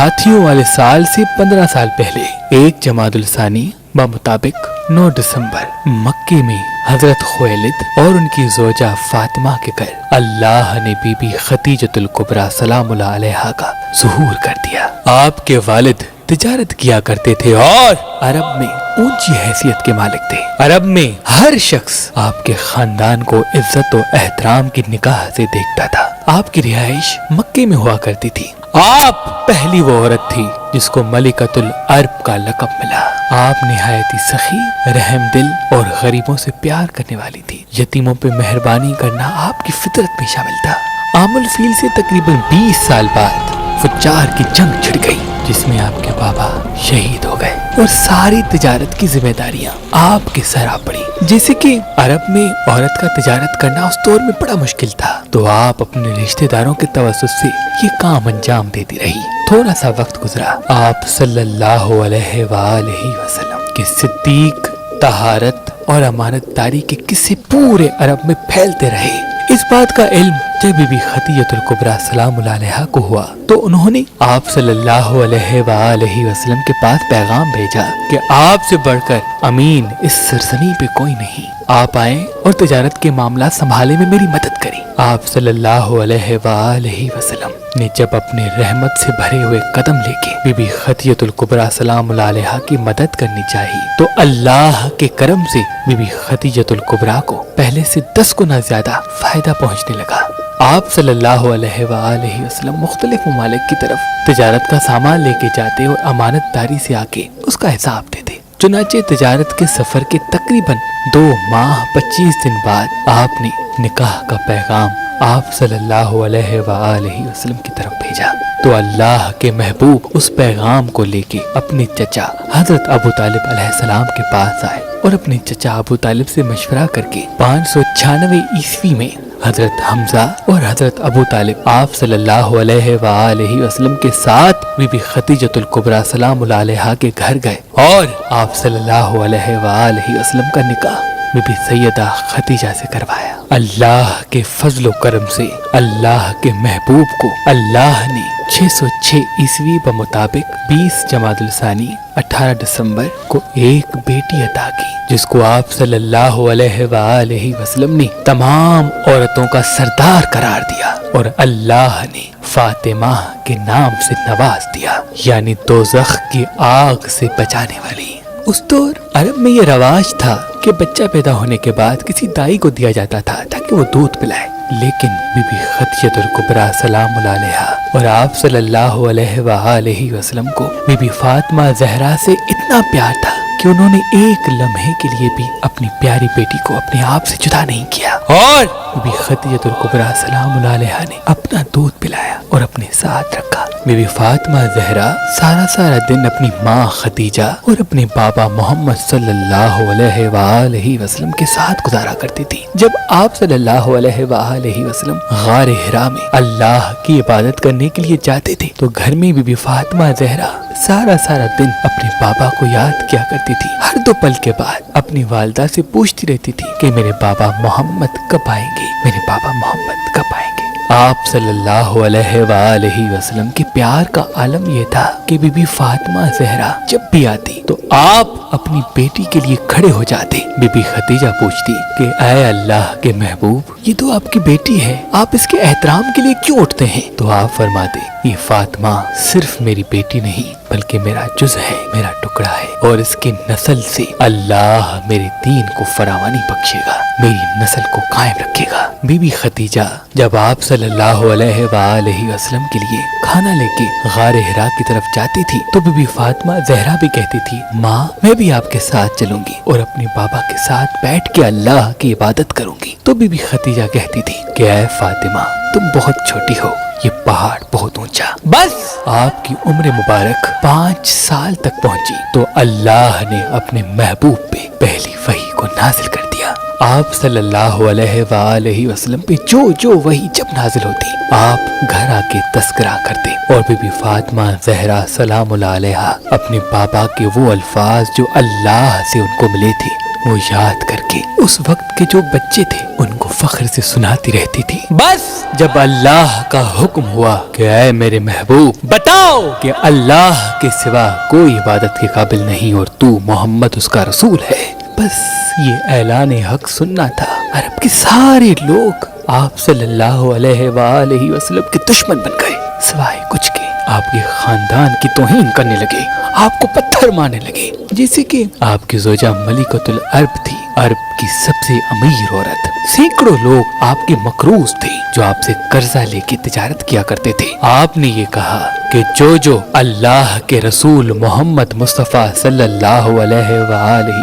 ہاتھیوں والے سال سے 15 سال پہلے 1 جمادی الثانی بمطابق 9 دسمبر مکے میں حضرت خویلد اور ان کی زوجہ فاطمہ کے گھر اللہ نے بی بی خدیجۃ الکبریٰ سلام اللہ علیہا کا ظہور کر دیا۔ آپ کے والد تجارت کیا کرتے تھے اور عرب میں اونچی حیثیت کے مالک تھے۔ عرب میں ہر شخص آپ کے خاندان کو عزت و احترام کی نگاہ سے دیکھتا تھا۔ آپ کی رہائش مکے میں ہوا کرتی تھی۔ آپ پہلی وہ عورت تھی جس کو ملکۃ العرب کا لقب ملا۔ آپ نہایت سخی، رحم دل اور غریبوں سے پیار کرنے والی تھی۔ یتیموں پہ مہربانی کرنا آپ کی فطرت میں شامل تھا۔ عام الفیل سے تقریباً 20 سال بعد فجار کی جنگ چھڑ گئی جس میں آپ کے بابا شہید ہو گئے اور ساری تجارت کی ذمہ داریاں آپ کے سر آ پڑی۔ جیسے کہ عرب میں عورت کا تجارت کرنا اس دور میں بڑا مشکل تھا، تو آپ اپنے رشتہ داروں کے توسط سے یہ کام انجام دیتی رہی۔ تھوڑا سا وقت گزرا، آپ صلی اللہ علیہ وآلہ وسلم کے صدیق، طہارت اور امانت داری کے قصے پورے عرب میں پھیلتے رہے۔ اس بات کا علم جب بی بی خدیجۃ الکبریٰ سلام اللہ علیہا کو ہوا تو انہوں نے آپ صلی اللہ علیہ وآلہ وسلم کے پاس پیغام بھیجا کہ آپ سے بڑھ کر امین اس سرزمین پہ کوئی نہیں، آپ آئیں اور تجارت کے معاملات سنبھالنے میں میری مدد کریں۔ آپ صلی اللہ علیہ وآلہ وسلم نے جب اپنے رحمت سے بھرے ہوئے قدم لے کے بی بی خدیجۃ الکبریٰ سلام اللہ علیہا کی مدد کرنی چاہی تو اللہ کے کرم سے بی بی خدیجۃ الکبریٰ کو پہلے سے 10 گنا زیادہ فائدہ پہنچنے لگا۔ آپ صلی اللہ علیہ وآلہ وسلم مختلف ممالک کی طرف تجارت کا سامان لے کے جاتے اور امانت داری سے آ کے اس کا حساب دیتے۔ چنانچہ تجارت کے سفر کے تقریباً 2 ماہ 25 دن بعد آپ نے نکاح کا پیغام آپ صلی اللہ علیہ وآلہ وسلم کی طرف بھیجا تو اللہ کے محبوب اس پیغام کو لے کے اپنے چچا حضرت ابو طالب علیہ السلام کے پاس آئے اور اپنے چچا ابو طالب سے مشورہ کر کے 596 عیسوی میں حضرت حمزہ اور حضرت ابو طالب آپ صلی اللہ علیہ وآلہ وسلم کے ساتھ بی بی خدیجۃ الکبریٰ سلام اللہ علیہا کے گھر گئے اور آپ صلی اللہ علیہ وآلہ وسلم کا نکاح بی بی سیدہ خدیجہ سے کروایا۔ اللہ کے فضل و کرم سے اللہ کے محبوب کو اللہ نے 606 عیسوی بمطابق 20 جمادی الثانی 18 دسمبر کو ایک بیٹی عطا کی جس کو آپ صلی اللہ علیہ وآلہ وسلم نے تمام عورتوں کا سردار قرار دیا اور اللہ نے فاطمہ کے نام سے نواز دیا، یعنی دوزخ کی آگ سے بچانے والی۔ اس دور عرب میں یہ رواج تھا کہ بچہ پیدا ہونے کے بعد کسی دائی کو دیا جاتا تھا تاکہ وہ دودھ پلائے، لیکن بی بی خدیجۃ الکبریٰ سلام اللہ علیہا اور آپ صلی اللہ علیہ وآلہ وسلم کو بی بی فاطمہ زہرا سے اتنا پیار تھا کہ انہوں نے ایک لمحے کے لیے بھی اپنی پیاری بیٹی کو اپنے آپ سے جدا نہیں کیا اور بی بی خدیجۃ الکبریٰ سلام اللہ علیہا نے اپنا دودھ پلایا اور اپنے ساتھ رکھا۔ بی بی فاطمہ زہرا سارا دن اپنی ماں خدیجہ اور اپنے بابا محمد صلی اللہ علیہ وآلہ وسلم کے ساتھ گزارا کرتی تھی۔ جب آپ صلی اللہ علیہ وآلہ وسلم غار حرا میں اللہ کی عبادت کرنے کے لیے جاتے تھے تو گھر میں بی بی فاطمہ زہرا سارا دن اپنے بابا کو یاد کیا کرتی تھی۔ ہر 2 پل کے بعد اپنی والدہ سے پوچھتی رہتی تھی کہ میرے بابا محمد کب آئیں گے، میرے بابا محمد کب آئیں گے۔ آپ صلی اللہ علیہ وآلہ وسلم کے پیار کا عالم یہ تھا کہ بی بی فاطمہ زہرا جب بھی آتی تو آپ اپنی بیٹی کے لیے کھڑے ہو جاتے۔ بی بی خدیجہ پوچھتی کہ اے اللہ کے محبوب، یہ تو آپ کی بیٹی ہے، آپ اس کے احترام کے لیے کیوں اٹھتے ہیں؟ تو آپ فرماتے یہ فاطمہ صرف میری بیٹی نہیں بلکہ میرا جز ہے، میرا ٹکڑا ہے، اور اس کے نسل سے اللہ میرے دین کو فراوانی بخشے گا، میری نسل کو قائم رکھے گا۔ بی بی خدیجہ جب آپ صلی اللہ علیہ وآلہ وسلم کے لیے کھانا لے کے غار حرا کی طرف جاتی تھی تو بی بی فاطمہ زہرا بھی کہتی تھی ماں میں بھی آپ کے ساتھ چلوں گی اور اپنے بابا کے ساتھ بیٹھ کے اللہ کی عبادت کروں گی۔ تو بی بی خدیجہ کہتی تھی کہ اے فاطمہ تم بہت چھوٹی ہو، یہ پہاڑ بہت اونچا۔ بس آپ کی عمر مبارک 5 سال تک پہنچی تو اللہ نے اپنے محبوب پہ پہلی وحی کو نازل کر دیا۔ آپ صلی اللہ علیہ وآلہ وسلم پہ جو وحی جب نازل ہوتی آپ گھر آ کے تذکرہ کرتے اور بی بی فاطمہ زہرا سلام اللہ علیہا اپنے بابا کے وہ الفاظ جو اللہ سے ان کو ملے تھے वो याद करके उस वक्त के जो बच्चे थे उनको फख्र से सुनाती रहती थी। बस जब अल्लाह का हुक्म हुआ कि ऐ मेरे महबूब बताओ कि अल्लाह के सिवा कोई इबादत के काबिल नहीं और तू मोहम्मद उसका रसूल है, बस ये ऐलान हक सुनना था। अरब के सारे लोग आप सल्लल्लाहु अलैहि वसल्लम के दुश्मन बन गए, सिवाय कुछ के आपके खानदान की तौहीन करने लगे, आपको पत्थर मारने लगे। जैसे कि आपकी जोजा मलिकतुल अरब थी, अरब की सबसे अमीर औरत। सैकड़ों लोग आपके मकरूज थे जो आपसे कर्जा लेके तिजारत किया करते थे। आपने ये कहा कि जो अल्लाह के रसूल मोहम्मद मुस्तफ़ा सल्लल्लाहु अलैहि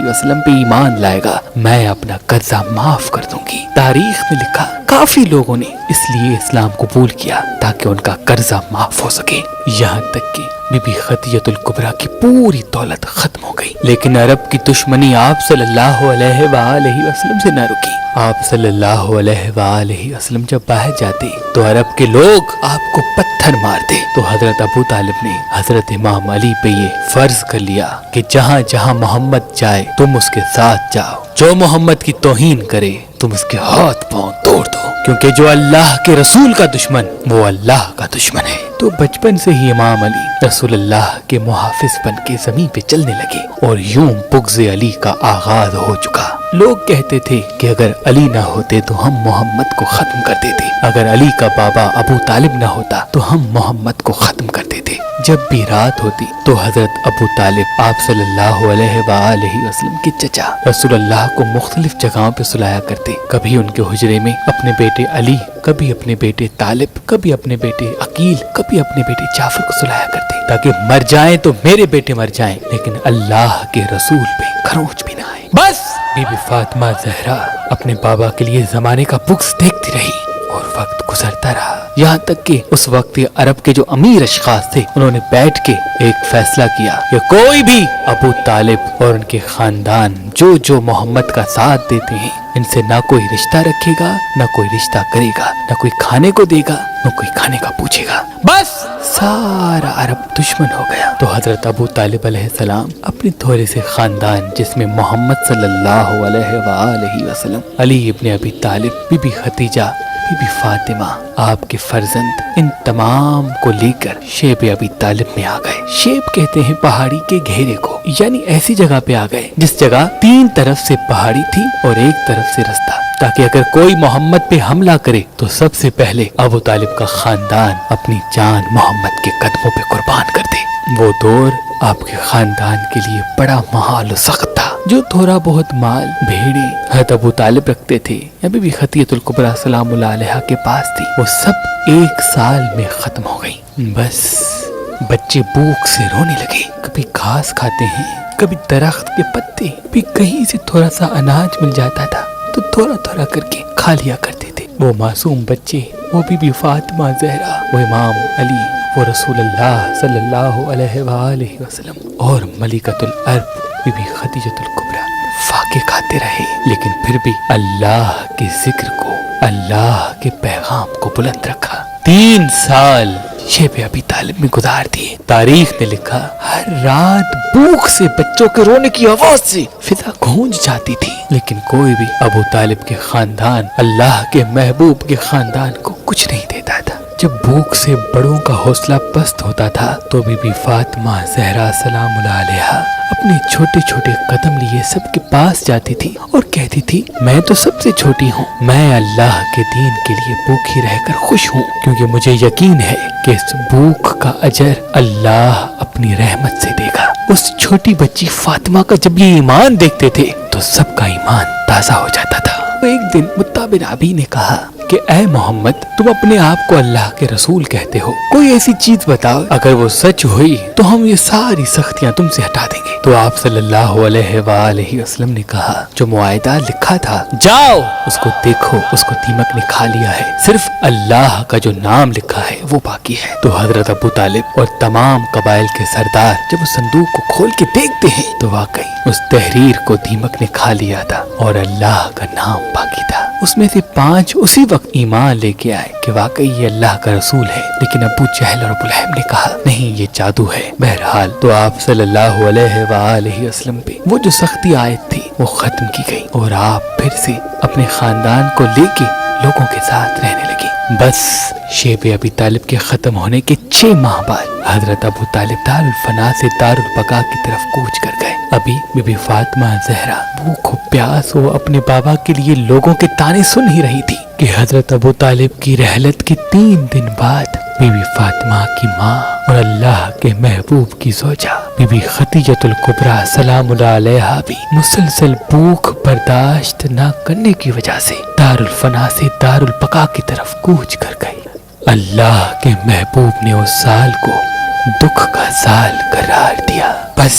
वसल्लम पे ईमान लाएगा मैं अपना कर्जा माफ कर दूंगी। तारीख में लिखा काफी लोगों ने इसलिए इस्लाम कबूल किया ताकि उनका कर्जा माफ हो सके। यहाँ तक कि बीबी खदीजतुल कुबरा की पूरी दौलत खत्म हो गई, लेकिन अरब की दुश्मनी आप सल्लल्लाहु अलैहि वसल्लम से न रुकी। आप सल्लल्लाहु अलैहि वसल्लम जब बाहर जाते तो अरब के लोग आपको पत्थर मारते। तो हजरत अबू तालिब ने हजरत इमाम अली पे ये फर्ज कर लिया कि जहाँ जहाँ मोहम्मद जाए तुम उसके साथ जाओ, जो मोहम्मद की तौहीन करे तुम उसके हाथ पांव तोड़ दो, क्योंकि जो अल्लाह के रसूल का दुश्मन वो अल्लाह का दुश्मन है। तो बचपन से ही इमाम अली रसूलुल्लाह के मुहाफिज बन के जमीन पे चलने लगे और यूं बुग़्ज़ अली का आगाज हो चुका। लोग कहते थे कि अगर अली ना होते तो हम मोहम्मद को खत्म कर देते, अगर अली का बाबा अबू तालिब ना होता तो हम मोहम्मद को खत्म कर देते। जब भी रात होती तो हजरत अबू तालिब आप सल्लल्लाहु अलैहि वसल्लम के चचा रसूलुल्लाह को मुख्तलिफ जगहों पे सुलाया करते। कभी उनके हुजरे में अपने बेटे अली, कभी अपने बेटे तालिब, कभी अपने बेटे अकील, कभी अपने बेटे जाफर को सुलाया करते ताकि मर जाएं तो मेरे बेटे मर जाएं, लेकिन अल्लाह के रसूल पे खरोंच भी ना आए। बस बीबी फातिमा ज़हरा अपने बाबा के लिए जमाने का बुक्स देखती रही और वक्त गुजरता रहा। यहाँ तक कि उस वक्त अरब के जो अमीर अशखास थे उन्होंने बैठ के एक फैसला किया कि कोई भी अबू तालिब और उनके खानदान जो मोहम्मद का साथ देते हैं इनसे ना कोई रिश्ता रखेगा, ना कोई रिश्ता करेगा, ना कोई खाने को देगा, ना कोई खाने का पूछेगा। बस सारा अरब दुश्मन हो गया। तो हजरत अबू तालिब अलैहिस्सलाम अपने थोड़े से खानदान जिसमें मोहम्मद सल्लल्लाहु अलैहि वसल्लम, अली इब्ने अबी तालिब, बीबी खदीजा, बीबी फातिमा, आपके फर्जंद, इन तमाम को लेकर शेब अबी तालिब में आ गए। शेब कहते हैं पहाड़ी के घेरे को, यानी ऐसी जगह पे आ गए जिस जगह 3 तरफ से पहाड़ी थी और 1 तरफ से रास्ता, ताकि अगर कोई मोहम्मद पे हमला करे तो सबसे पहले अबू तालिब का खानदान अपनी जान मोहम्मद के कदमों पे कुर्बान कर दे। वो दौर आपके खानदान के लिए बड़ा महाल सख्त था। जो थोड़ा बहुत माल भेड़े हज़रत अबू तालिब रखते थे या बीबी खदीजतुल कुबरा सलामुल्लाह अलैहा के पास थी, वो सब 1 साल में खत्म हो गई। बस बच्चे भूख से रोने लगे, कभी घास खाते हैं, कभी दरख्त के पत्ते, कभी कहीं से थोड़ा सा अनाज मिल जाता था तो थोड़ा थोड़ा करके खा लिया करते थे। वो मासूम बच्चे, वो बीबी फातिमा ज़हरा, वो इमाम अली, वो रसूलुल्लाह सल्लल्लाहु अलैहि वसल्लम और मलिकतुल अरब बीबी खदीजतुल कुबरा फाके खाते रहे, लेकिन फिर भी अल्लाह के जिक्र को, अल्लाह के पैगाम को बुलंद रखा। 3 साल शेब अबी तालिब में गुजार दिए। तारीख ने लिखा हर रात भूख से बच्चों के रोने की आवाज से फिजा गूंज जाती थी, लेकिन कोई भी अबू तालिब के खानदान, अल्लाह के महबूब के खानदान को कुछ नहीं देता था। जब भूख से बड़ों का हौसला पस्त होता था तो बीबी फातिमा ज़हरा सलामुल्लाह अलैहा अपने छोटे छोटे कदम लिए सबके पास जाती थी और कहती थी मैं तो सबसे छोटी हूँ, मैं अल्लाह के दीन के लिए भूखी रहकर खुश हूँ, क्योंकि मुझे यकीन है कि इस भूख का अजर अल्लाह अपनी रहमत से देगा। उस छोटी बच्ची फातिमा का जब ये ईमान देखते थे तो सबका ईमान ताज़ा हो जाता था। तो एक दिन मुत्ता बिन अबी ने कहा कि ऐ मोहम्मद, तुम अपने आप को अल्लाह के रसूल कहते हो, कोई ऐसी चीज बताओ अगर वो सच हुई तो हम ये सारी सख्तियां तुमसे हटा देंगे। तो आप सल्लल्लाहु अलैहि वसल्लम ने कहा जो मुआहिदा लिखा था जाओ उसको देखो, उसको दीमक ने खा लिया है, सिर्फ अल्लाह का जो नाम लिखा है वो बाकी है। तो हजरत अबू तालिब और तमाम कबाइल के सरदार जब उस संदूक को खोल के देखते हैं तो वाकई उस तहरीर को दीमक ने खा लिया था और अल्लाह का नाम बाकी था। उसमें से 5 उसी वक्त ईमान लेके आए कि वाकई ये अल्लाह का रसूल है। लेकिन अबू जहल और अबू लहब ने कहा नहीं, ये जादू है। बहरहाल तो आप सल्लल्लाहु अलैहि वसल्लम पे वो जो सख्ती आयत थी वो खत्म की गई और आप फिर से अपने खानदान को लेके लोगों के साथ रहने लगे। बस शेब अबी तालिब के खत्म होने के 6 माह बाद हजरत अबू तालिब दारुल फना से दारुल बका की तरफ कूच कर गए। अभी बीबी फातिमा ज़हरा भूख प्यास वो अपने बाबा के लिए लोगों के ताने सुन ही रही थी कि हजरत अबू तालिब की रहलत के 3 दिन बाद बीबी फातिमा की माँ और अल्लाह के महबूब की ज़ौजा बीबी खदीजतुल कुबरा सलामुल्लाह अलैहा भी मुसलसल भूख बर्दाश्त न करने की वजह से दारुल फना से दारुल बका की तरफ कूच कर गई। अल्लाह के महबूब ने उस साल को दुख का साल करार दिया। बस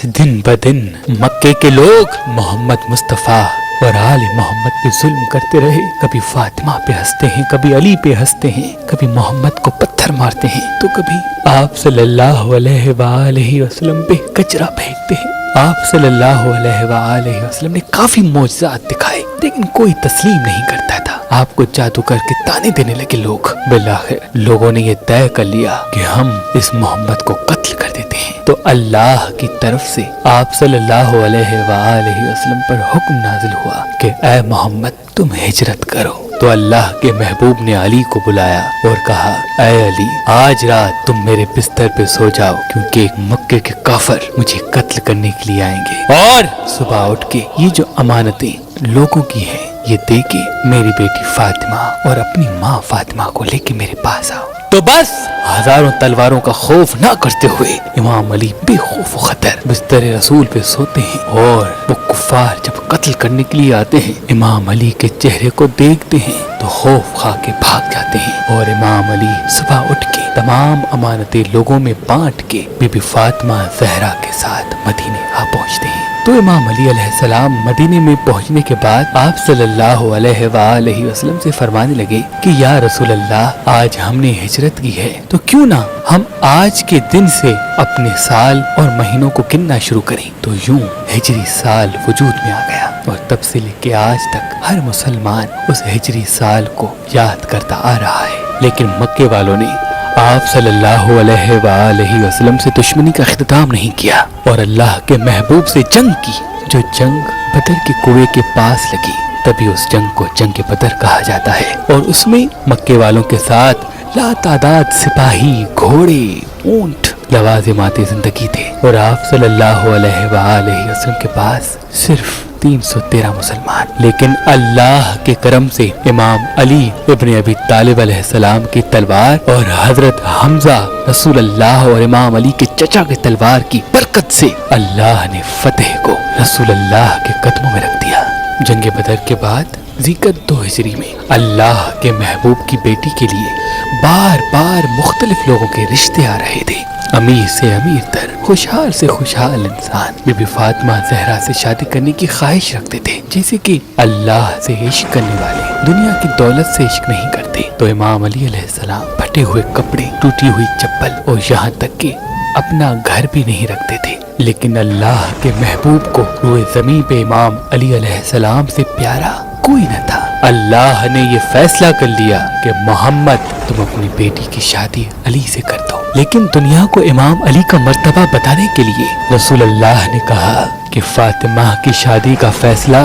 दिन ब दिन मक्के के लोग मोहम्मद मुस्तफ़ा और आले मोहम्मद पे जुल्म करते रहे। कभी फातिमा पे हंसते हैं, कभी अली पे हंसते हैं, कभी मोहम्मद को पत्थर मारते हैं, तो कभी आप सल्लल्लाहु अलैहि वसल्लम पे कचरा फेंकते हैं। आप सल्लल्लाहु अलैहि वसल्लम ने काफी मौजज़ात दिखाए लेकिन कोई तस्लीम नहीं करता था। आपको जादू करके ताने देने लगे लोग। बिलाखिर लोगों ने ये तय कर लिया कि हम इस मोहम्मद को कत्ल कर देते हैं। तो अल्लाह की तरफ से आप सल्लल्लाहु अलैहि वसल्लम पर हुक्म नाजिल हुआ कि ऐ मोहम्मद तुम हिजरत करो। तो अल्लाह के महबूब ने अली को बुलाया और कहा ऐ अली, आज रात तुम मेरे बिस्तर पे सो जाओ क्योंकि एक मक्के के काफिर मुझे कत्ल करने के लिए आएंगे। और सुबह उठ के ये जो अमानतें लोगों की हैं ये दे के मेरी बेटी फातिमा और अपनी माँ फातिमा को लेके मेरे पास आओ। तो बस हजारों तलवारों का खौफ ना करते हुए इमाम अली बेखौफ खतर बिस्तर रसूल पे सोते हैं और वो कुफ्फार जब कत्ल करने के लिए आते हैं इमाम अली के चेहरे को देखते हैं तो खौफ खा के भाग जाते हैं। और इमाम अली सुबह उठ के तमाम अमानतें लोगों में बांट के बीबी फातिमा ज़हरा के साथ मदीने आ पहुँचते हैं। तो इमाम अली अलैहिस्सलाम मदीने में पहुंचने के बाद आप सल्लल्लाहु अलैहि वसल्लम से फरमाने लगे कि या रसूल अल्लाह, आज हमने हिजरत की है तो क्यों ना हम आज के दिन से अपने साल और महीनों को गिनना शुरू करें। तो यूं हिजरी साल वजूद में आ गया और तब से लेके आज तक हर मुसलमान उस हिजरी साल को याद करता आ रहा है। लेकिन मक्के वालों ने आप सल्लल्लाहु अलैहि वसल्लम से दुश्मनी का इख्तिताम नहीं किया और अल्लाह के महबूब से जंग की। जो जंग बदर के कुएं के पास लगी तभी उस जंग को जंग बदर कहा जाता है। और उसमें मक्के वालों के साथ लातादाद सिपाही, घोड़े, ऊंट, लवाजिमाते जिंदगी थे और आप सल्लल्लाहु अलैहि वसल्लम के पास सिर्फ 313 मुसलमान। लेकिन अल्लाह के करम से इमाम अली इब्न अबी तालिब अलैहिस्सलाम की तलवार और हजरत हमजा रसूल अल्लाह और इमाम अली के चचा के तलवार की बरकत से अल्लाह ने फतेह को रसूल अल्लाह के कदमों में रख दिया। जंग बदर के बाद ज़िकत 2 हिजरी में अल्लाह के महबूब की बेटी के लिए बार बार मुख्तलिफ लोगों के रिश्ते आ रहे थे। अमीर से अमीर तर, खुशहाल से खुशहाल इंसान बीबी फातिमा ज़हरा से शादी करने की ख्वाहिश रखते थे। जैसे कि अल्लाह से इश्क करने वाले दुनिया की दौलत से इश्क नहीं करते। तो इमाम अली अलैहिस्सलाम फटे हुए कपड़े, टूटी हुई चप्पल और यहाँ तक कि अपना घर भी नहीं रखते थे। लेकिन अल्लाह के महबूब को रोए ज़मीन पे इमाम अली अलैहिस्सलाम से प्यारा कोई न था। अल्लाह ने ये फैसला कर लिया कि मोहम्मद तुम अपनी बेटी की शादी अली से कर दो। लेकिन दुनिया को इमाम अली का मर्तबा बताने के लिए रसूल अल्लाह ने कहा कि फातिमा की शादी का फैसला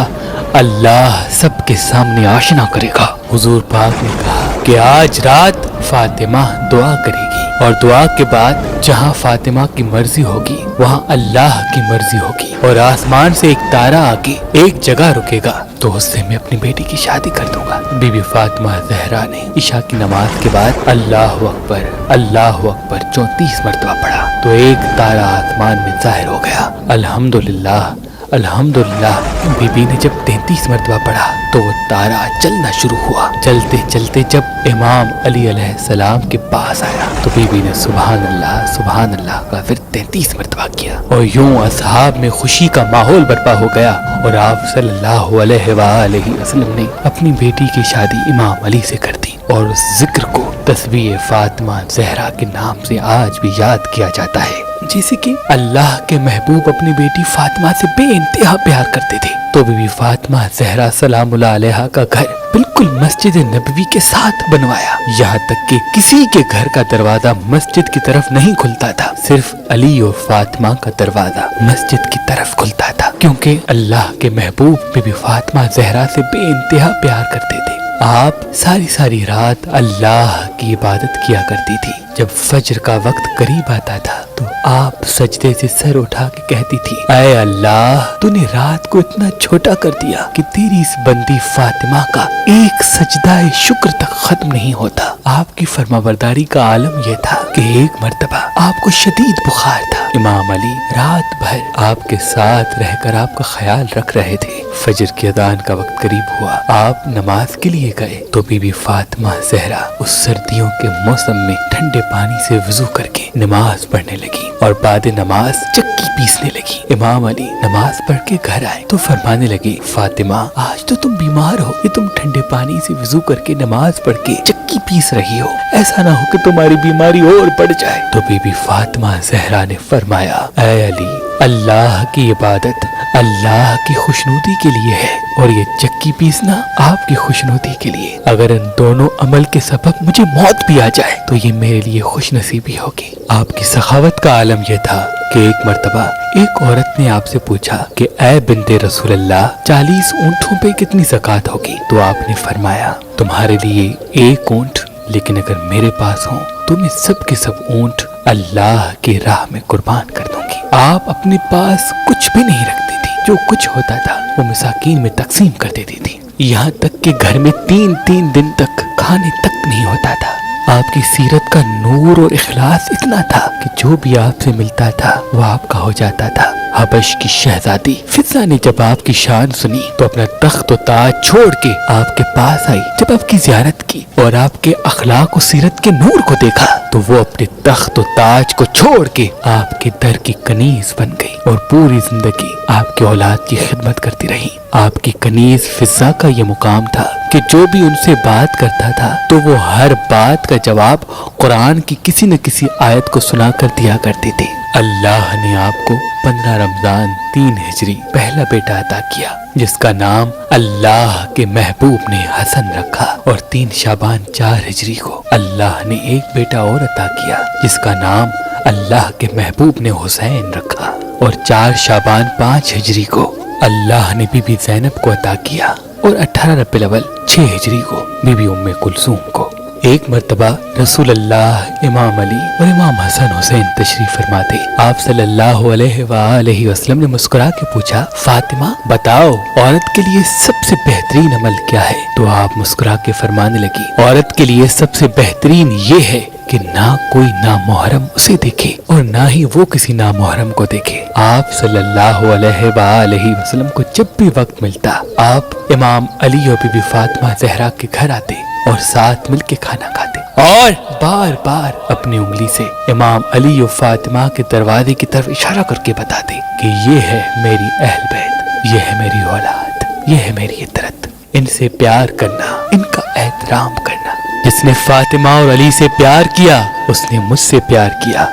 अल्लाह सबके सामने आशना करेगा। हुजूर पाक ने कहा कि आज रात फातिमा दुआ करेगी और दुआ के बाद जहाँ फातिमा की मर्जी होगी वहाँ अल्लाह की मर्जी होगी और आसमान से एक तारा आके एक जगह रुकेगा तो उससे मैं अपनी बेटी की शादी कर दूंगा। बीबी फातिमा ज़हरा ने इशा की नमाज के बाद अल्लाह अकबर 34 मरतबा पढ़ा तो एक तारा आसमान में ज़ाहिर हो गया। अल्हम्दुलिल्लाह अल्हम्दुलिल्लाह। बीबी ने जब 33 मरतबा पढ़ा तो वो तारा चलना शुरू हुआ। चलते चलते जब इमाम अली अलैहिस्सलाम के पास आया तो बीबी ने सुभान अल्लाह का फिर 33 मरतबा किया और यूं असहाब में खुशी का माहौल बर्पा हो गया और आप सल्लल्लाहु अलैहि वसल्लम ने अपनी बेटी की शादी इमाम अली से कर दी। और उस जिक्र को तस्बीह फातिमा ज़हरा के नाम से आज भी याद किया जाता है। जैसे कि अल्लाह के महबूब अपनी बेटी फातिमा से बेइंतहा प्यार करते थे, तो बीबी फातिमा ज़हरा सलामुल्लाह अलैहा का घर बिल्कुल मस्जिद नबवी के साथ बनवाया। यहाँ तक कि किसी के घर का दरवाजा मस्जिद की तरफ नहीं खुलता था, सिर्फ अली और फातिमा का दरवाजा मस्जिद की तरफ खुलता था, क्योंकि अल्लाह के महबूब बीबी फातिमा ज़हरा से बेइंतहा प्यार करते थे। आप सारी सारी रात अल्लाह की इबादत किया करती थी। जब फज्र का वक्त करीब आता था तो आप सजदे से सर उठा के कहती थी, ऐ अल्लाह, तूने रात को इतना छोटा कर दिया कि तेरी इस बंदी फातिमा का एक सजदा शुक्र तक खत्म नहीं होता। आपकी फरमाबरदारी का आलम यह था कि एक मर्तबा आपको शदीद बुखार था। इमाम अली रात भर आपके साथ रहकर आपका ख्याल रख रहे थे। फजर की अजान का वक्त करीब हुआ, आप नमाज के लिए गए तो बीबी फातिमा ज़हरा उस सर्दियों के मौसम में ठंडे पानी से वुजू करके नमाज पढ़ने लगी और बाद नमाज चक्की पीसने लगी। इमाम अली नमाज पढ़ के घर आए तो फरमाने लगे, फातिमा, आज तो तुम बीमार हो, ये तुम ठंडे पानी से वुजू करके नमाज पढ़ के चक्की पीस रही हो, ऐसा ना हो कि तुम्हारी बीमारी और बढ़ जाए। तो बीबी फातिमा ज़हरा ने फरमाया, ऐ अली, अल्लाह की इबादत अल्लाह की खुशनुदी के लिए है और ये चक्की पीसना आपकी खुशनुदी के लिए। अगर इन दोनों अमल के सबब मुझे मौत भी आ जाए तो ये मेरे लिए खुश नसीबी होगी। आपकी सखावत का आलम यह था कि एक मर्तबा एक औरत ने आपसे पूछा कि ऐ बिन्ते रसूलल्लाह, 40 ऊँटों पे कितनी ज़कात होगी? तो आपने फरमाया, तुम्हारे लिए एक ऊँट, लेकिन अगर मेरे पास हो तो मैं सब के सब ऊँट अल्लाह की राह में कुर्बान कर दूंगी। आप अपने पास कुछ भी नहीं रखती थी, जो कुछ होता था वो मसाकीन में तकसीम कर देती थी। यहाँ तक कि घर में 3-3 दिन तक खाने तक नहीं होता था। आपकी सीरत का नूर और इखलास इतना था कि जो भी आपसे मिलता था वो आपका हो जाता था। हबश की शहजादी फिजा ने जब आपकी शान सुनी तो अपना तख्त और ताज छोड़ के आपके पास आई। जब आपकी ज़ियारत की और आपके अखलाक और सीरत के नूर को देखा तो वो अपने तख्त और ताज को छोड़ के आपके दर की कनीज बन गई और पूरी जिंदगी आपकी औलाद की खिदमत करती रही। आपकी कनीज फिजा का ये मुकाम था कि जो भी उनसे बात करता था तो वो हर बात का जवाब कुरान की किसी न किसी आयत को सुनाकर दिया करती थी। अल्लाह ने आपको 15 रमजान 3 हिजरी पहला बेटा अता किया, जिसका नाम अल्लाह के महबूब ने हसन रखा, और 3 शाबान 4 हिजरी को अल्लाह ने एक बेटा और अता किया, जिसका नाम अल्लाह के महबूब ने हुसैन रखा, और 4 शाबान 5 हिजरी को अल्लाह ने बीबी ज़ैनब को अता किया, और 18 रबीउल अव्वल 6 हिजरी को बीबी उम्मे कुलसूम को। एक मर्तबा रसूल अल्लाह इमाम अली और इमाम हसन हुसैन तशरीफ फरमा थे। आप सल्लल्लाहु अलैहि वसल्लम ने मुस्कुरा के पूछा, फातिमा, बताओ औरत के लिए सबसे बेहतरीन अमल क्या है? तो आप मुस्कुरा के फरमाने लगी, औरत के लिए सबसे बेहतरीन ये है कि ना कोई नामुहर्रम उसे देखे और ना ही वो किसी नामुहर्रम को देखे। आप सल्लल्लाहु अलैहि वसल्लम को जब भी वक्त मिलता आप इमाम अली और बीबी फातिमा ज़हरा के घर आते और साथ मिलके खाना खाते और बार बार अपनी उंगली से इमाम अली और फातिमा के दरवाजे की तरफ इशारा करके बताते कि ये है मेरी अहल बैत, ये है मेरी औलाद, ये है मेरी इतरत, इनसे प्यार करना, इनका एहतराम करना। जिसने फातिमा और अली से प्यार किया उसने मुझसे प्यार किया,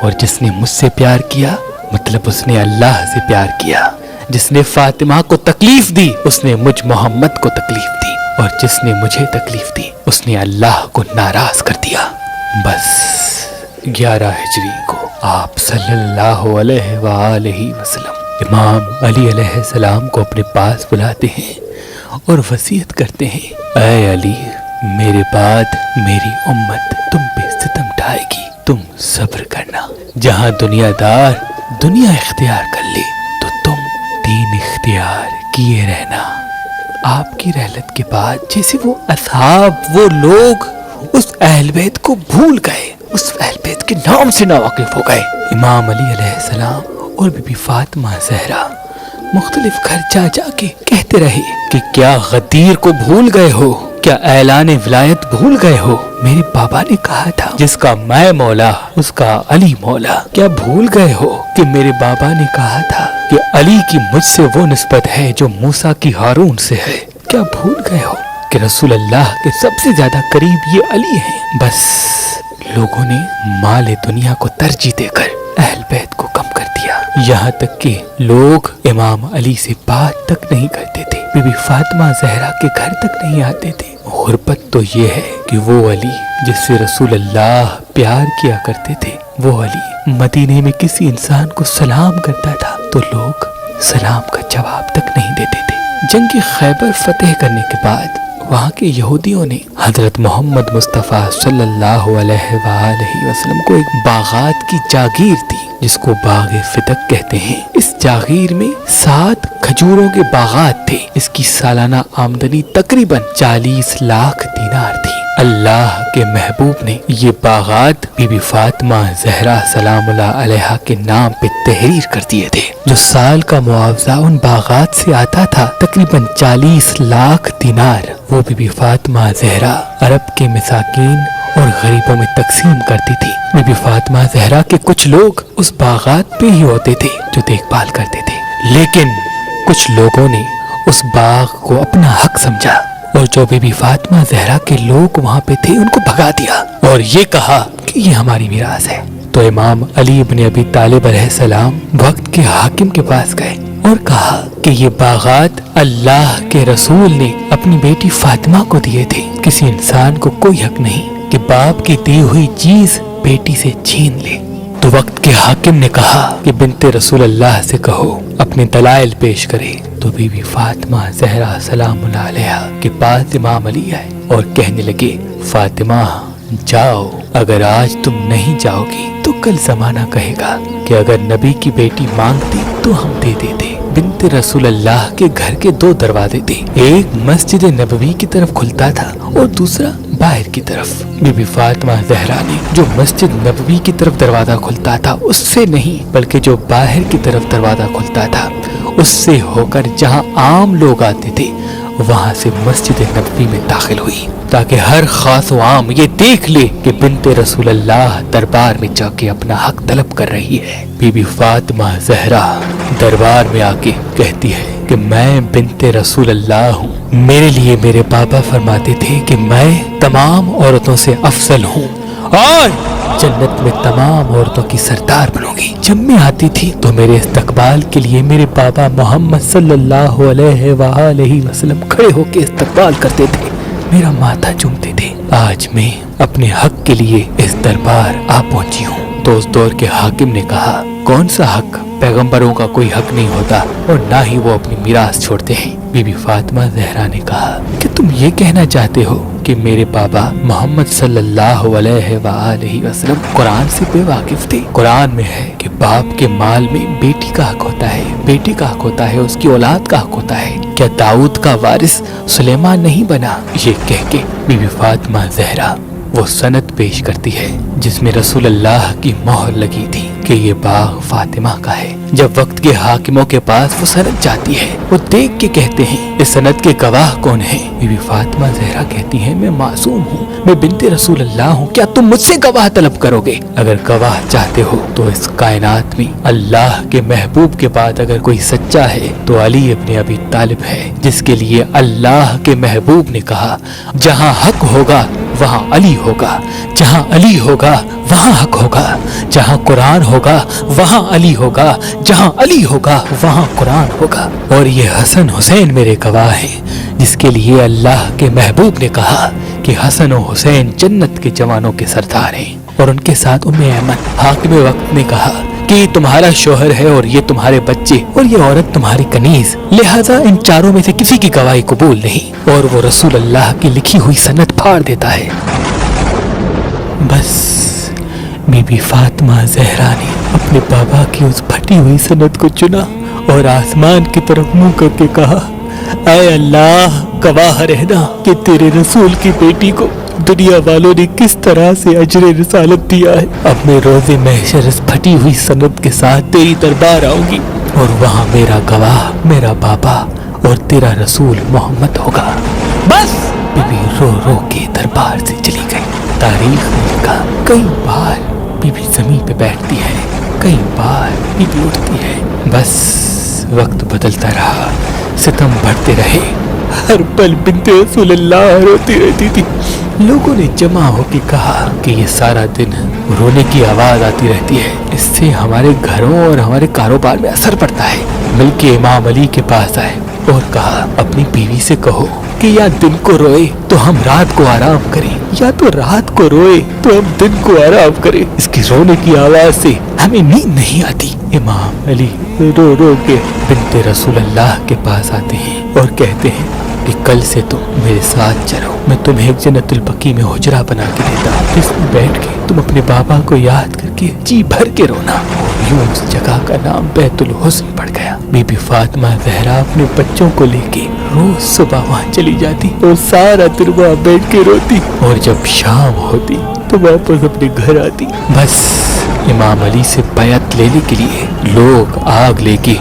और जिसने मुझसे प्यार किया मतलब उसने अल्लाह से प्यार किया। जिसने फातिमा को तकलीफ दी उसने मुझ मोहम्मद को तकलीफ दी, और जिसने मुझे तकलीफ दी उसने अल्लाह को नाराज कर दिया। बस 11 हिजरी को आप सल्लल्लाहु अलैहि वसल्लम इमाम अली अलैहिस्सलाम को अपने पास बुलाते हैं और वसीयत करते हैं, ऐ अली, मेरे बाद मेरी उम्मत तुम पे सितम ढाएगी, तुम सब्र करना। जहाँ दुनियादार दुनिया इख्तियार कर ले तो तुम दीन इख्तियार किए रहना। आपकी रहलत के बाद जैसे वो असहाब, वो लोग उस अहल बैत को भूल गए, उस अहल बैत के नाम से नावाकिफ हो गए। इमाम अली अलैहिस्सलाम और बीबी फातिमा ज़हरा मुख्तलिफ घर जा जाके कहते रहे कि क्या गदीर को भूल गए हो, क्या ऐलान विलायत भूल गए हो? मेरे बाबा ने कहा था जिसका मैं मौला उसका अली मौला। क्या भूल गए हो कि मेरे बाबा ने कहा था कि अली की मुझसे वो निस्बत है जो मूसा की हारून से है? क्या भूल गए हो कि रसूल अल्लाह के सबसे ज्यादा करीब ये अली हैं? बस लोगों ने माल दुनिया को तरजीह देकर अहल बैत को कम कर दिया। यहाँ तक कि लोग इमाम अली से बात तक नहीं करते थे, बीबी फातिमा जहरा के घर तक नहीं आते थे। गुर्बत तो ये है कि वो अली जिससे रसूल अल्लाह प्यार किया करते थे, वो अली मदीने में किसी इंसान को सलाम करता था तो लोग सलाम का जवाब तक नहीं देते थे। जंग खैबर फतेह करने के बाद वहाँ के यहूदियों ने हजरत मोहम्मद मुस्तफ़ा सल्लल्लाहु अलैहि वसल्लम को एक बागात की जागीर दी जिसको बाग़े फिदक कहते हैं। इस जागीर में 7 खजूरों के बागात थे। इसकी सालाना आमदनी तकरीबन 40 लाख दीनार थी। अल्लाह के महबूब ने ये बागात बीबी फातिमा जहरा सलामुल्लाह अलैहा के नाम पे तहरीर कर दिए थे। जो साल का मुआवजा उन बागात से आता था तकरीबन 40 लाख दीनार, वो बीबी फातिमा जहरा अरब के मसाकीन और गरीबों में तकसीम करती थी। बीबी फातिमा जहरा के कुछ लोग उस बागात पे ही होते थे जो देखभाल करते थे, लेकिन कुछ लोगों ने उस बाग को अपना हक समझा और जो बीबी फातिमा जहरा के लोग वहाँ पे थे उनको भगा दिया और ये कहा कि ये हमारी मिरास है। तो इमाम अली इब्न अबी तालिब अलैहिस्सलाम वक्त के हाकिम के पास गए और कहा कि ये बागात अल्लाह के रसूल ने अपनी बेटी फातिमा को दिए थे। किसी इंसान को कोई हक नहीं कि बाप की दी हुई चीज बेटी से छीन ले। तो वक्त के हाकिम ने कहा कि बिनते रसूल अल्लाह से कहो अपने दलाइल पेश करे। तो बीबी फातिमा जहरा सलामुल्लाह अलैहा के पास इमाम अली आए और कहने लगे, फातिमा जाओ, अगर आज तुम नहीं जाओगी तो कल जमाना कहेगा कि अगर नबी की बेटी मांगती तो हम दे देते। बिनते रसूल अल्लाह के घर के 2 दरवाजे थे, एक मस्जिद नबवी की तरफ खुलता था और दूसरा बाहर की तरफ। बीबी फातिमा जहरा ने जो मस्जिद नबवी की तरफ दरवाजा खुलता था उससे नहीं बल्कि जो बाहर की तरफ दरवाजा खुलता था उससे होकर जहां आम लोग आते थे वहां से मस्जिद नबवी में दाखिल हुई ताकि हर खास व आम ये देख ले कि बिनते रसूल अल्लाह दरबार में जाके अपना हक तलब कर रही है। बीबी फातिमा जहरा दरबार में आके कहती है कि मैं बिनते रसूल अल्लाह हूँ। मेरे लिए मेरे बाबा फरमाते थे कि मैं तमाम औरतों से अफजल हूँ और जन्नत में तमाम औरतों की सरदार बनूंगी। जब मैं आती थी तो मेरे इस्तकबाल के लिए मेरे बाबा मोहम्मद सल्लल्लाहु अलैहि वसल्लम खड़े होकर इस्तकबाल करते थे, मेरा माथा चूमते थे। आज मैं अपने हक के लिए इस दरबार आ पहुंची हूँ। तो उस दौर के हाकिम ने कहा, कौन सा हक? पैगंबरों का कोई हक नहीं होता और ना ही वो अपनी मिरास छोड़ते हैं। बीबी फातिमा जहरा ने कहा कि तुम ये कहना चाहते हो कि मेरे बाबा मोहम्मद सल्लल्लाहु अलैहि वसल्लम कुरान से बेवाकिफ थे। कुरान में है कि बाप के माल में बेटी का हक होता है, बेटी का हक होता है, उसकी औलाद का हक होता है। क्या दाऊद का वारिस सुलेमान नहीं बना? ये कह के बीबी फातिमा जहरा वो सनद पेश करती है जिसमें रसूल अल्लाह की मोहर लगी थी कि ये बाग फातिमा का है। जब वक्त के हाकिमों के पास वो सनद जाती है, वो देख के कहते हैं इस सनद के गवाह कौन है? बीबी फातिमा जहरा कहती है, मैं मासूम हूँ, मैं बिनते रसूल अल्लाह हूँ, क्या तुम मुझसे गवाह तलब करोगे? अगर गवाह चाहते हो तो इस कायनात में अल्लाह के महबूब के बाद अगर कोई सच्चा है तो अली इब्न अबी तालिब है, जिसके लिए अल्लाह के महबूब ने कहा, जहाँ हक होगा वहाँ अली होगा, जहाँ अली होगा वहाँ हक होगा, जहाँ कुरान होगा वहाँ अली होगा, जहाँ अली होगा वहाँ कुरान होगा। और ये हसन हुसैन मेरे गवाह हैं, जिसके लिए अल्लाह के महबूब ने कहा कि हसन और हुसैन जन्नत के जवानों के सरदार हैं। और उनके साथ उम्मे ऐमन। हाकिम वक्त ने कहा कि तुम्हारा शोहर है और ये तुम्हारे बच्चे और ये औरत तुम्हारी कनीज, लिहाजा इन चारों में से किसी की गवाही कबूल नहीं। और वो रसूल अल्लाह की लिखी हुई सनद फाड़ देता है। बस बीबी फातिमा जहरा ने अपने बाबा की उस फटी हुई सनद को चुना और आसमान की तरफ मुंह करके कहा, ऐ अल्लाह गवाह रहना कि तेरे रसूल की बेटी को दुनिया वालों ने किस तरह से अजर रिसालत दिया है। अब मैं रोज़े महशर इस फटी हुई सनद के साथ तेरी दरबार आऊंगी और वहाँ मेरा गवाह मेरा बाबा और तेरा रसूल मोहम्मद होगा। बस बीबी रो रो के दरबार से चली गई। तारीख में लिखा, कई बार बीबी जमीन पे बैठती है, कई बार बीबी उठती है। बस वक्त बदलता रहा, सितम बढ़ते रहे, हर पल बिनते रसूल अल्लाह रोती रहती थी। लोगों ने जमा होकर कहा कि ये सारा दिन रोने की आवाज आती रहती है, इससे हमारे घरों और हमारे कारोबार में असर पड़ता है। मिलके इमाम अली के पास आए और कहा अपनी बीवी से कहो कि या दिन को रोए तो हम रात को आराम करें, या तो रात को रोए तो हम दिन को आराम करें। इसकी रोने की आवाज से हमें नींद नहीं आती। इमाम अली रो रो के बिन्ते रसूल अल्लाह के पास आते हैं और कहते हैं कि कल से तुम मेरे साथ चलो, मैं तुम्हें एक जन्नतुल बकी में हुजरा बना के देता हूँ, इसमें बैठ के तुम अपने बाबा को याद करके जी भर के रोना। यूं उस जगह का नाम बैतुल हुस्न पड़ गया। बीबी फातिमा ज़हरा अपने बच्चों को लेके रोज सुबह वहाँ चली जाती और सारा दिन वहाँ बैठ के रोती, और जब शाम होती तो वापस अपने घर आती। बस इमाम अली से बैत लेने के लिए लोग आग लेके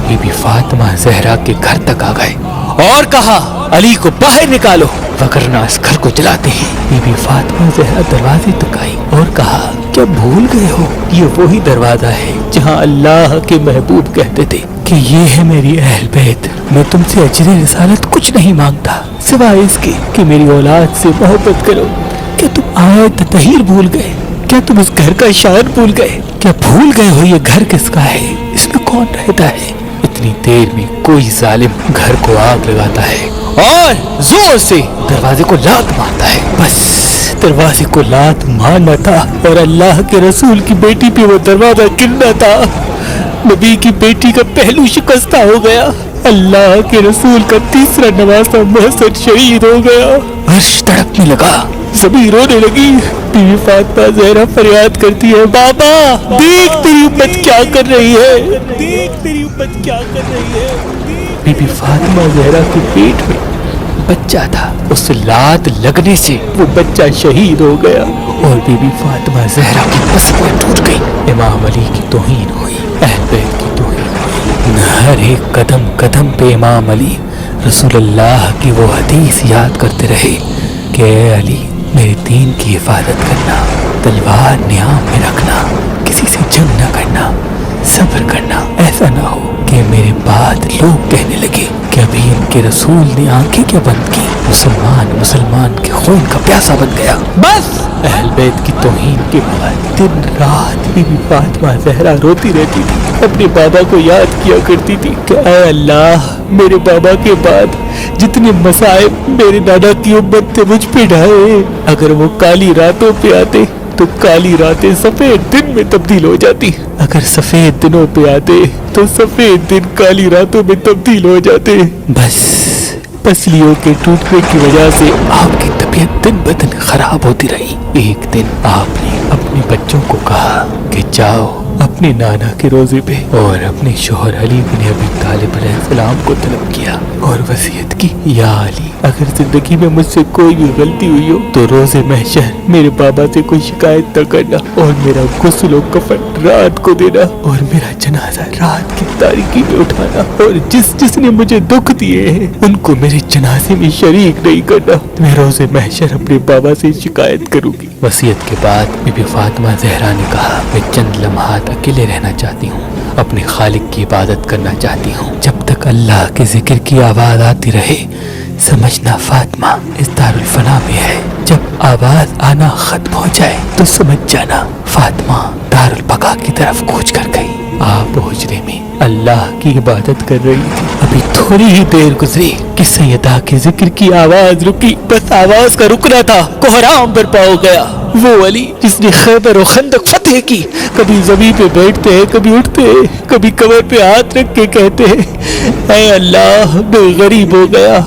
बीबी फातिमा ज़हरा के घर तक आ गए और कहा अली को बाहर निकालो, वरना इस घर को जलाते हैं। बीबी फातिमा ज़हरा दरवाजे तक आई और कहा क्या भूल गए हो, ये वही दरवाजा है जहाँ अल्लाह के महबूब कहते थे कि ये है मेरी अहल बैत, मैं तुमसे अजर रिसालत कुछ नहीं मांगता सिवाय इसके कि मेरी औलाद से मोहब्बत करो। क्या तुम आयत तहीर भूल गए? क्या तुम इस घर का शान भूल गए? क्या भूल गए हो ये घर किसका है, इसमें कौन रहता है? इतनी देर में कोई जालिम घर को आग लगाता है और जोर से दरवाजे को लात मारता है। बस दरवाजे को लात मारना था और अल्लाह के रसूल की बेटी पे वो दरवाजा गिरना था। नबी की बेटी का पहलू शिकस्ता हो गया। अल्लाह के रसूल का तीसरा नवासा महसन शहीद हो गया। अर्श तड़पने लगा, ज़मीन रोने लगी। बीवी फातिमा ज़हरा फरियाद करती है, बाबा देख तेरी उम्मत क्या कर रही है, देख तेरी उम्मत क्या कर रही है। बीवी फातिमा ज़हरा के पेट में बच्चा था, उस लात लगने से वो बच्चा शहीद हो गया और बीवी फातिमा ज़हरा की पसलियां टूट गई। इमाम अली की तौहीन हुई, अहल बैत की तौहीन हुई। हर एक कदम कदम पे इमाम अली रसूलुल्लाह की वो हदीस याद करते रहे कि अली मेरे दीन की हिफाजत करना, तलवार नियाम में रखना, किसी से जंग न करना, सब्र करना। ऐसा ना हो कि मेरे बाद लोग कहने लगे कि अभी इनके रसूल ने आंखें क्या बंद की, मुसलमान के खून का प्यासा बन गया। बस अहल बैत की तौहीन के बाद दिन रात बीबी फातिमा ज़हरा रोती रहती थी, अपने बाबा को याद किया करती थी कि ऐ अल्लाह मेरे बाबा के बाद जितने मसाइब मेरे दादा की उम्मत ने मुझ पे ढाए, अगर वो काली रातों पे आते तो काली रातें सफेद दिन में तब्दील हो जाती, अगर सफेद दिनों पे आते तो सफेद दिन काली रातों में तब्दील हो जाते। बस पसलियों के टूटने की वजह से आपकी तबीयत दिन ब दिन खराब होती रही। एक दिन आपने अपने बच्चों को कहा कि जाओ अपने नाना के रोजे पे, और अपने शोहर अली बिन अबी तालिब अलैहिस्सलाम को तलब किया और वसीयत की, या अली अगर जिंदगी में मुझसे कोई भी गलती हुई हो तो रोजे महशर मेरे बाबा से कोई शिकायत न करना, और मेरा गुस्ल और कफन रात को देना, और मेरा जनाजा रात की तारीकी में उठाना, और जिसने मुझे दुख दिए हैं उनको मेरे जनाजे में शरीक नहीं करना। मैं रोजे महशर अपने बाबा से शिकायत करूंगी। वसीयत के बाद बीबी फातिमा ज़हरा ने कहा मैं चंद लम्हात अकेले रहना चाहती हूँ, अपने खालिक की इबादत करना चाहती हूँ। जब तक अल्लाह के जिक्र की आवाज आती रहे समझना फातिमा इस दारुल फना में है, जब आवाज आना खत्म हो जाए तो समझ जाना फातिमा दारुल बका की तरफ कूच कर गई। आप हुजरे में अल्लाह की इबादत कर रही थी, अभी थोड़ी ही देर गुजरी कि सैयदा के जिक्र की आवाज रुकी। बस आवाज का रुकना था, कोहराम बर्पा हो गया। वो अली जिसने खैबर और खंदक फतेह की, कभी जमीन पे बैठते हैं, कभी उठते हैं, कभी कमर पे हाथ रख के कहते हैं ऐ अल्लाह मैं गरीब हो गया,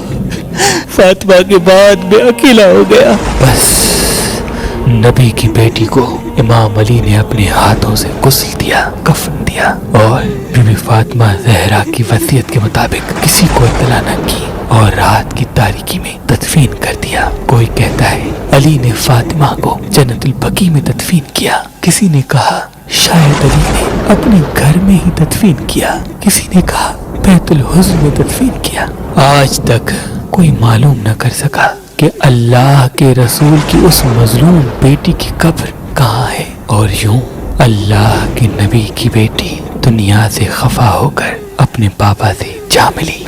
फातिमा के बाद मैं अकेला हो गया। बस नबी की बेटी को इमाम अली ने अपने हाथों से गुस्ल दिया, कफन दिया, और बीबी फातिमा ज़हरा की वसीयत के मुताबिक किसी को इत्तला न की और रात की तारीकी में तदफीन कर दिया। कोई कहता है अली ने फातिमा को जन्नतुल बकी में तदफीन किया, किसी ने कहा शायद अली ने अपने घर में ही तदफीन किया, किसी ने कहा बैतुल हुस्न में तदफीन किया। आज तक कोई मालूम न कर सका कि अल्लाह के रसूल की उस मजलूम बेटी की कब्र कहाँ है। और यूं अल्लाह के नबी की बेटी दुनिया से खफा होकर अपने पापा से जा मिली।